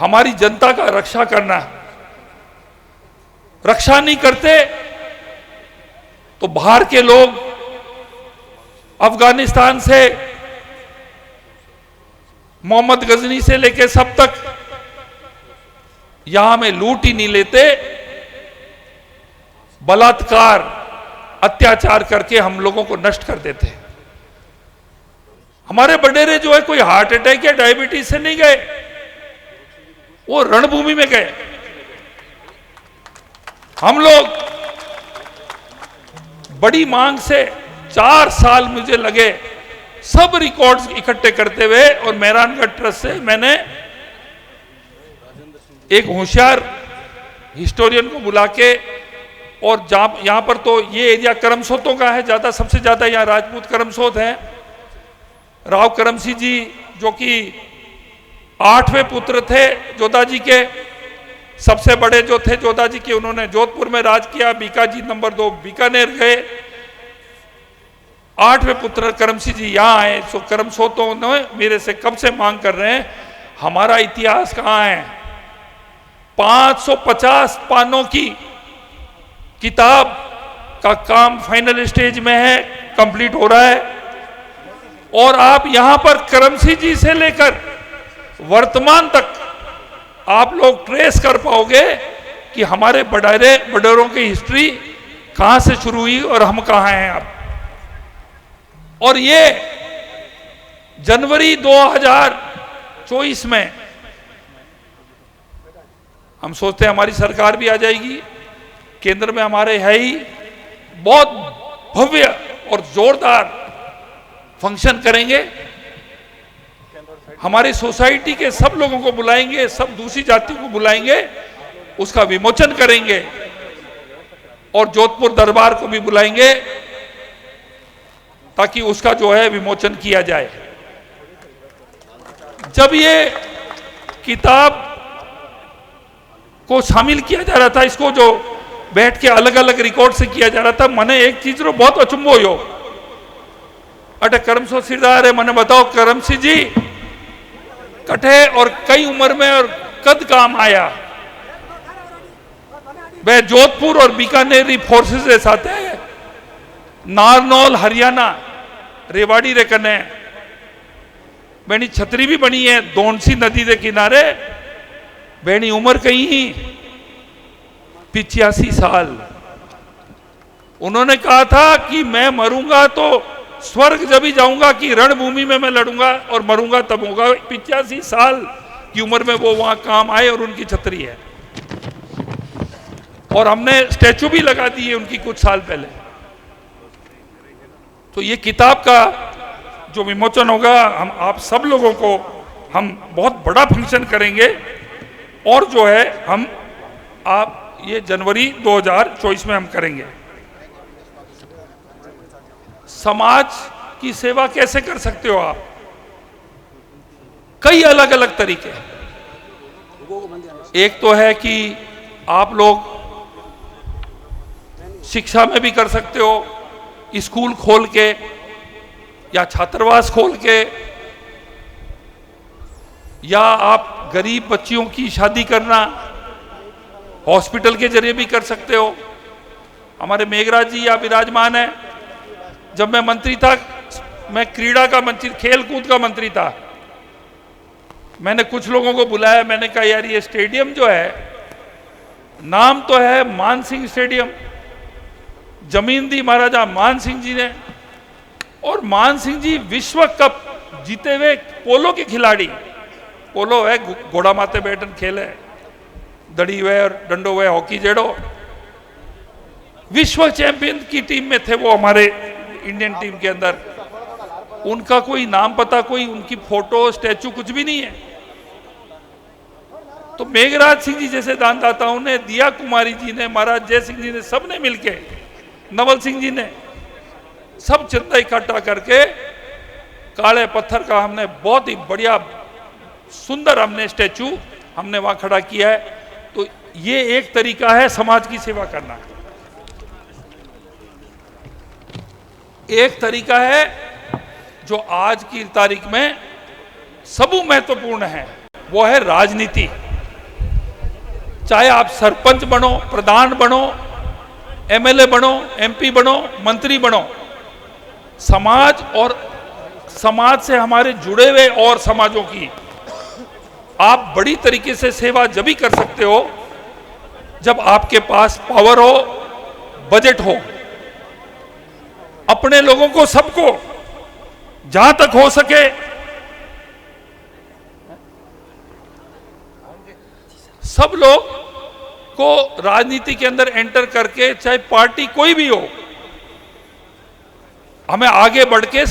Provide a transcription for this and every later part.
हमारी जनता का रक्षा करना। रक्षा नहीं करते तो बाहर के लोग अफगानिस्तान से मोहम्मद गजनी से लेकर सब तक यहां में लूट ही नहीं लेते, बलात्कार अत्याचार करके हम लोगों को नष्ट कर देते हैं। हमारे बडेरे जो है कोई हार्ट अटैक या डायबिटीज से नहीं गए, वो रणभूमि में गए। हम लोग बड़ी मांग से 4 साल मुझे लगे सब रिकॉर्ड्स इकट्ठे करते हुए, और मेहरानगढ़ ट्रस्ट से मैंने एक होशियार हिस्टोरियन को बुला के, और यहां पर तो ये एरिया करमसोतों का है ज्यादा, सबसे ज्यादा यहां राजपूत करमसोत हैं। राव करम सिंह जी जो कि 8वें पुत्र थे जोधा जी के, सबसे बड़े जो थे जोधा जी के, उन्होंने जोधपुर में राज किया। बीकाजी नंबर 2 बीकानेर गए। 8वें पुत्र करम सिंह जी यहाँ आए। सो करमसोतों ने मेरे से कब से मांग कर रहे हैं, हमारा इतिहास कहाँ है। 550 पानों की किताब का काम फाइनल स्टेज में है, कंप्लीट हो रहा है। और आप यहां पर करम सिंह जी से लेकर वर्तमान तक आप लोग ट्रेस कर पाओगे कि हमारे बडेरों की हिस्ट्री कहां से शुरू हुई और हम कहां हैं अब। और ये जनवरी 2024 में हम सोचते हैं हमारी सरकार भी आ जाएगी, केंद्र में हमारे है ही, बहुत भव्य और जोरदार फंक्शन करेंगे। हमारी सोसाइटी के सब लोगों को बुलाएंगे, सब दूसरी जातियों को बुलाएंगे, उसका विमोचन करेंगे, और जोधपुर दरबार को भी बुलाएंगे ताकि उसका जो है विमोचन किया जाए। जब ये किताब को शामिल किया जा रहा था, इसको जो बैठ के अलग अलग रिकॉर्ड से किया जा रहा था, मैंने एक चीज रो बहुत अचंभो हो अटे करमसो सिरदार है। मैंने बताओ करम सिंह जी कटे और कई उम्र में और कद काम आया। वह जोधपुर और बीकानेरी फोर्सेस के साथ है, नारनौल हरियाणा रेवाड़ी रे कने बेनी छतरी भी बनी है दोनसी नदी के किनारे। बेनी उम्र कहीं ही 85 साल। उन्होंने कहा था कि मैं मरूंगा तो स्वर्ग जब ही जाऊंगा कि रणभूमि में मैं लड़ूंगा, और मरूंगा तब होगा। 85 साल की उम्र में वो वहां काम आए, और उनकी छतरी है, और हमने स्टैचू भी लगा दी है उनकी कुछ साल पहले। तो ये किताब का जो विमोचन होगा, हम आप सब लोगों को हम बहुत बड़ा फंक्शन करेंगे, और जो है हम आप ये जनवरी 2024 में हम करेंगे। समाज की सेवा कैसे कर सकते हो आप? कई अलग अलग तरीके। एक तो है कि आप लोग शिक्षा में भी कर सकते हो, स्कूल खोल के या छात्रावास खोल के, या आप गरीब बच्चियों की शादी करना हॉस्पिटल के जरिए भी कर सकते हो। हमारे मेघराज जी या विराजमान है। जब मैं मंत्री था, मैं क्रीड़ा का मंत्री, खेल कूद का मंत्री था, मैंने कुछ लोगों को बुलाया। मैंने कहा यार ये स्टेडियम जो है, नाम तो है मान सिंह स्टेडियम, जमीन दी महाराजा मान सिंह जी ने, और मान सिंह जी विश्व कप जीते हुए पोलो के खिलाड़ी। पोलो है घोड़ा माथे बैठन खेल है, दड़ी हुए और डंडो हुए हॉकी जेड़ो, विश्व चैंपियन की टीम में थे वो हमारे इंडियन टीम के अंदर। उनका कोई नाम पता, कोई उनकी फोटो स्टैचू कुछ भी नहीं है। तो मेघराज सिंह जी जैसे दानदाताओं ने, दिया कुमारी जी ने, महाराज जय सिंह जी ने, सब ने मिलके, नवल सिंह जी ने, सब चंदा इकट्ठा करके काले पत्थर का हमने बहुत ही बढ़िया सुंदर हमने स्टैचू हमने वहां खड़ा किया है। तो ये एक तरीका है समाज की सेवा करना। एक तरीका है जो आज की तारीख में सबू महत्वपूर्ण है, वो है राजनीति। चाहे आप सरपंच बनो, प्रधान बनो, एमएलए बनो, एमपी बनो, मंत्री बनो, समाज और समाज से हमारे जुड़े हुए और समाजों की आप बड़ी तरीके से सेवा जब ही कर सकते हो जब आपके पास पावर हो, बजट हो। अपने लोगों को, सबको जहां तक हो सके सब लोग को राजनीति के अंदर एंटर करके, चाहे पार्टी कोई भी हो, हमें आगे बढ़ के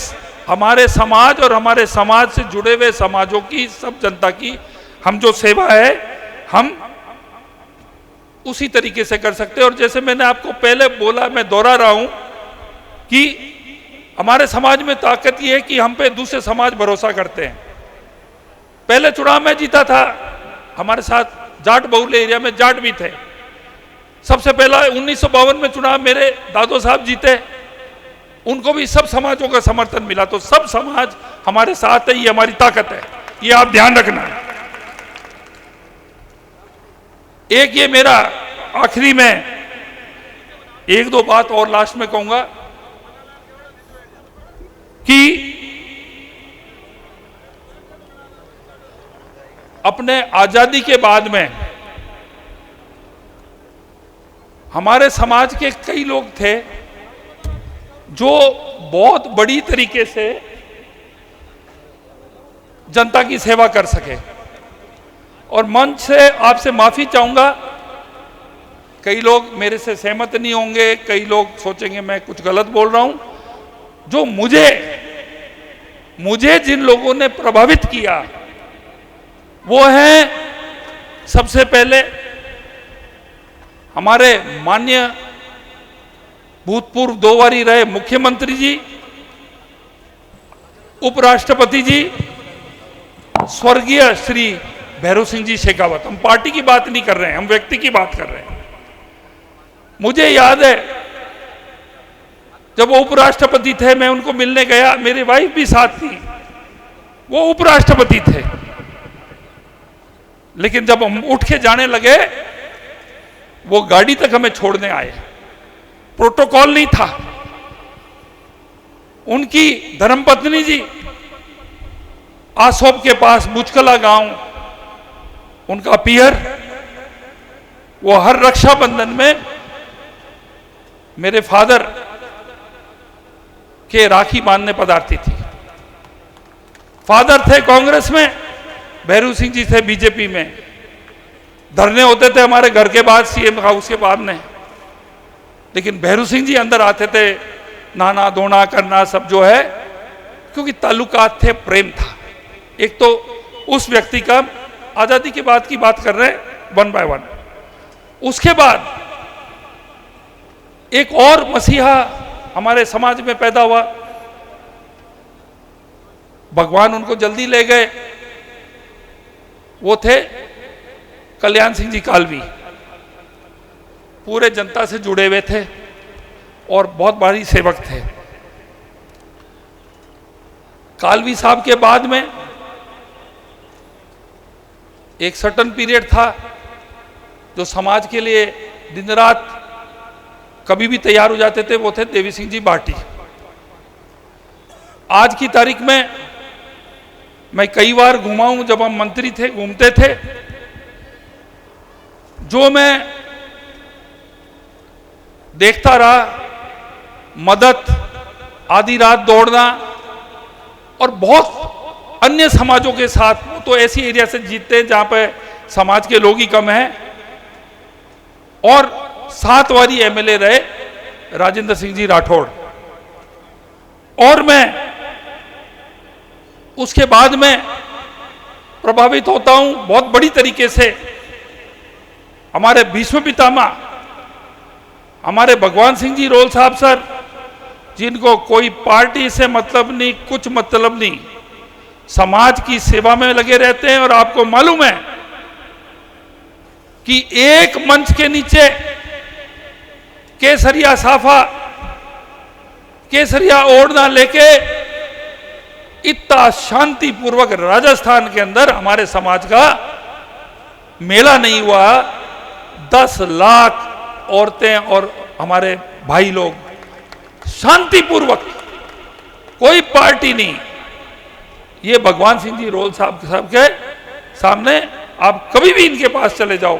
हमारे समाज और हमारे समाज से जुड़े हुए समाजों की, सब जनता की हम जो सेवा है हम उसी तरीके से कर सकते हैं। और जैसे मैंने आपको पहले बोला, मैं दोहरा रहा हूं कि हमारे समाज में ताकत यह है कि हम पे दूसरे समाज भरोसा करते हैं। पहले चुनाव में जीता था, हमारे साथ जाट बहुल एरिया में जाट भी थे। सबसे पहला 1952 में चुनाव मेरे दादो साहब जीते, उनको भी सब समाजों का समर्थन मिला। तो सब समाज हमारे साथ है, ये हमारी ताकत है, ये आप ध्यान रखना। एक ये मेरा आखिरी में एक दो बात और लास्ट में कहूंगा कि अपने आजादी के बाद में हमारे समाज के कई लोग थे जो बहुत बड़ी तरीके से जनता की सेवा कर सके। और मंच से आपसे माफी चाहूंगा, कई लोग मेरे से सहमत नहीं होंगे, कई लोग सोचेंगे मैं कुछ गलत बोल रहा हूं। जो मुझे जिन लोगों ने प्रभावित किया वो है सबसे पहले हमारे माननीय भूतपूर्व 2 बारी रहे मुख्यमंत्री जी, उपराष्ट्रपति जी, स्वर्गीय श्री भैरव सिंह जी शेखावत। हम पार्टी की बात नहीं कर रहे हैं, हम व्यक्ति की बात कर रहे हैं। मुझे याद है जब वो उपराष्ट्रपति थे, मैं उनको मिलने गया, मेरी वाइफ भी साथ थी, वो उपराष्ट्रपति थे। लेकिन जब हम उठ के जाने लगे, वो गाड़ी तक हमें छोड़ने आए, प्रोटोकॉल नहीं था। उनकी धर्मपत्नी जी आसोप के पास बुचकला गांव, उनका पियर, वो हर रक्षाबंधन में मेरे फादर के राखी बांधने पधारती थी। फादर थे कांग्रेस में, भैरू सिंह जी थे बीजेपी में। धरने होते थे हमारे घर के बाद, सीएम हाउस के बाद में, लेकिन भैरू सिंह जी अंदर आते थे, नहाना धोना करना सब जो है, क्योंकि ताल्लुकात थे, प्रेम था। एक तो उस व्यक्ति का, आजादी के बाद की बात कर रहे हैं, 1 बाय 1। उसके बाद एक और मसीहा हमारे समाज में पैदा हुआ, भगवान उनको जल्दी ले गए, वो थे कल्याण सिंह जी कालवी। पूरे जनता से जुड़े हुए थे और बहुत भारी सेवक थे। कालवी साहब के बाद में एक सर्टन पीरियड था जो समाज के लिए दिन रात कभी भी तैयार हो जाते थे, वो थे देवी सिंह जी बाटी। आज की तारीख में मैं कई बार घूमा हूं, जब हम मंत्री थे घूमते थे, जो मैं देखता रहा, मदद, आधी रात दौड़ना, और बहुत अन्य समाजों के साथ। वो तो ऐसी एरिया से जीतते हैं जहां पे समाज के लोग ही कम हैं। और 7 बारी एमएलए रहे राजेंद्र सिंह जी राठौड़। और मैं उसके बाद में प्रभावित होता हूं बहुत बड़ी तरीके से। हमारे भीष्म पितामह, हमारे भगवान सिंह जी रोल साहब सर, जिनको कोई पार्टी से मतलब नहीं, कुछ मतलब नहीं, समाज की सेवा में लगे रहते हैं। और आपको मालूम है कि एक मंच के नीचे केसरिया साफा, केसरिया ओढ़ना लेके इतना शांतिपूर्वक राजस्थान के अंदर हमारे समाज का मेला नहीं हुआ 10 लाख औरतें और हमारे भाई लोग शांतिपूर्वक, कोई पार्टी नहीं, ये भगवान सिंह जी रोल साहब के सामने आप कभी भी इनके पास चले जाओ,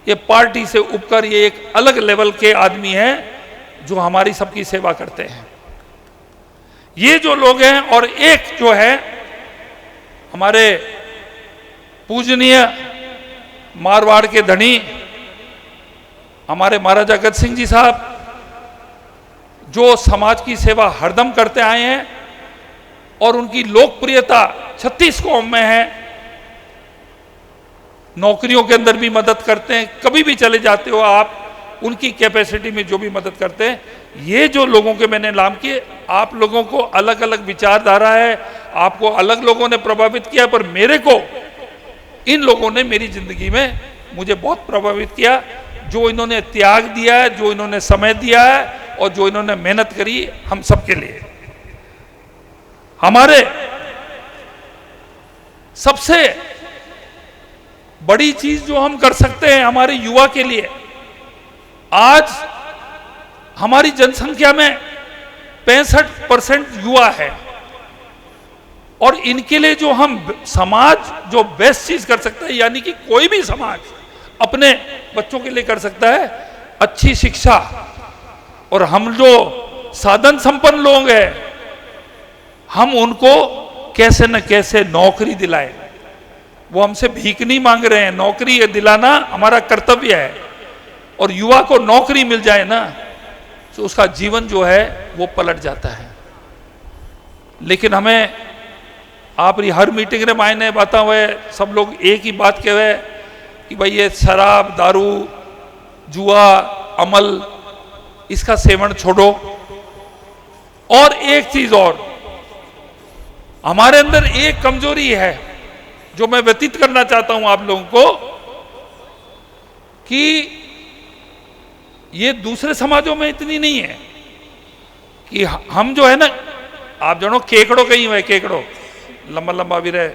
ये पार्टी से ऊपर ये एक अलग लेवल के आदमी हैं जो हमारी सबकी सेवा करते हैं। ये जो लोग हैं, और एक जो है हमारे पूजनीय मारवाड़ के धनी हमारे महाराजा अगत सिंह जी साहब, जो समाज की सेवा हरदम करते आए हैं और उनकी लोकप्रियता 36 कौम में है। नौकरियों के अंदर भी मदद करते हैं, कभी भी चले जाते हो आप, उनकी कैपेसिटी में जो भी मदद करते हैं। ये जो लोगों के मैंने नाम किए, आप लोगों को अलग अलग विचारधारा है, आपको अलग लोगों ने प्रभावित किया, पर मेरे को इन लोगों ने मेरी जिंदगी में मुझे बहुत प्रभावित किया। जो इन्होंने त्याग दिया है, जो इन्होंने समय दिया है और जो इन्होंने मेहनत करी हम सबके लिए। हमारे सबसे बड़ी चीज जो हम कर सकते हैं हमारे युवा के लिए, आज हमारी जनसंख्या में 65% युवा है, और इनके लिए जो हम समाज जो बेस्ट चीज कर सकता है, यानी कि कोई भी समाज अपने बच्चों के लिए कर सकता है, अच्छी शिक्षा। और हम जो साधन संपन्न लोग हैं, हम उनको कैसे न कैसे नौकरी दिलाएं। वो हमसे भीख नहीं मांग रहे हैं, नौकरी दिलाना हमारा कर्तव्य है। और युवा को नौकरी मिल जाए ना, तो उसका जीवन जो है वो पलट जाता है। लेकिन हमें आप हर मीटिंग में मायने बाता हुए सब लोग एक ही बात कहे हुए कि भाई ये शराब, दारू, जुआ, अमल, इसका सेवन छोड़ो। और एक चीज और, हमारे अंदर एक कमजोरी है जो मैं व्यतीत करना चाहता हूं आप लोगों को, कि ये दूसरे समाजों में इतनी नहीं है कि हम जो है ना, आप जानो केकड़ो कहीं हुए, केकड़ो लंबा लंबा भी रहे,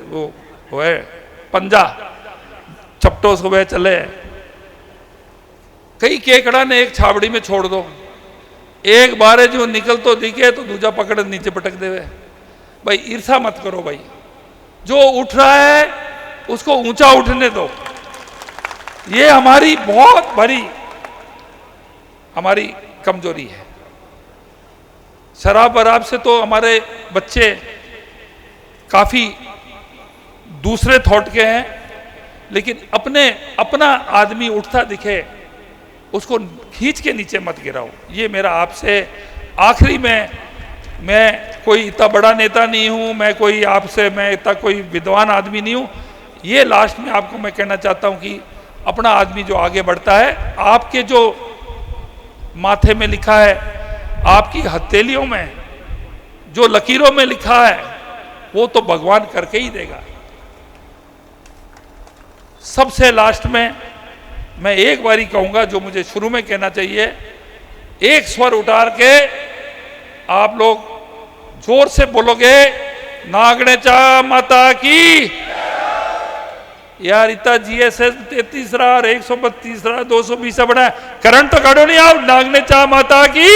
वो है पंजा, चपटो सुबह चले, कई केकड़ा ने एक छावड़ी में छोड़ दो, एक बारे जो निकल तो दिखे तो दूजा पकड़ नीचे पटक देवे। भाई ईर्षा मत करो भाई, जो उठ रहा है उसको ऊंचा उठने दो। ये हमारी बहुत बड़ी हमारी कमजोरी है। शराब वराब से तो हमारे बच्चे काफी दूसरे थॉट के हैं, लेकिन अपना आदमी उठता दिखे उसको खींच के नीचे मत गिराओ। ये मेरा आपसे आखिरी में, मैं कोई इतना बड़ा नेता नहीं हूं, मैं इतना कोई विद्वान आदमी नहीं हूं। ये लास्ट में आपको मैं कहना चाहता हूं कि अपना आदमी जो आगे बढ़ता है, आपके जो माथे में लिखा है, आपकी हथेलियों में जो लकीरों में लिखा है, वो तो भगवान करके ही देगा। सबसे लास्ट में मैं एक बारी कहूंगा जो मुझे शुरू में कहना चाहिए, एक स्वर उतार के आप लोग जोर से बोलोगे, नागणेचा माता की। यार इतना GSS 33 रहा, 132 रहा, 220 बना, करंट तो काटो नहीं, आप नागणेचा माता की।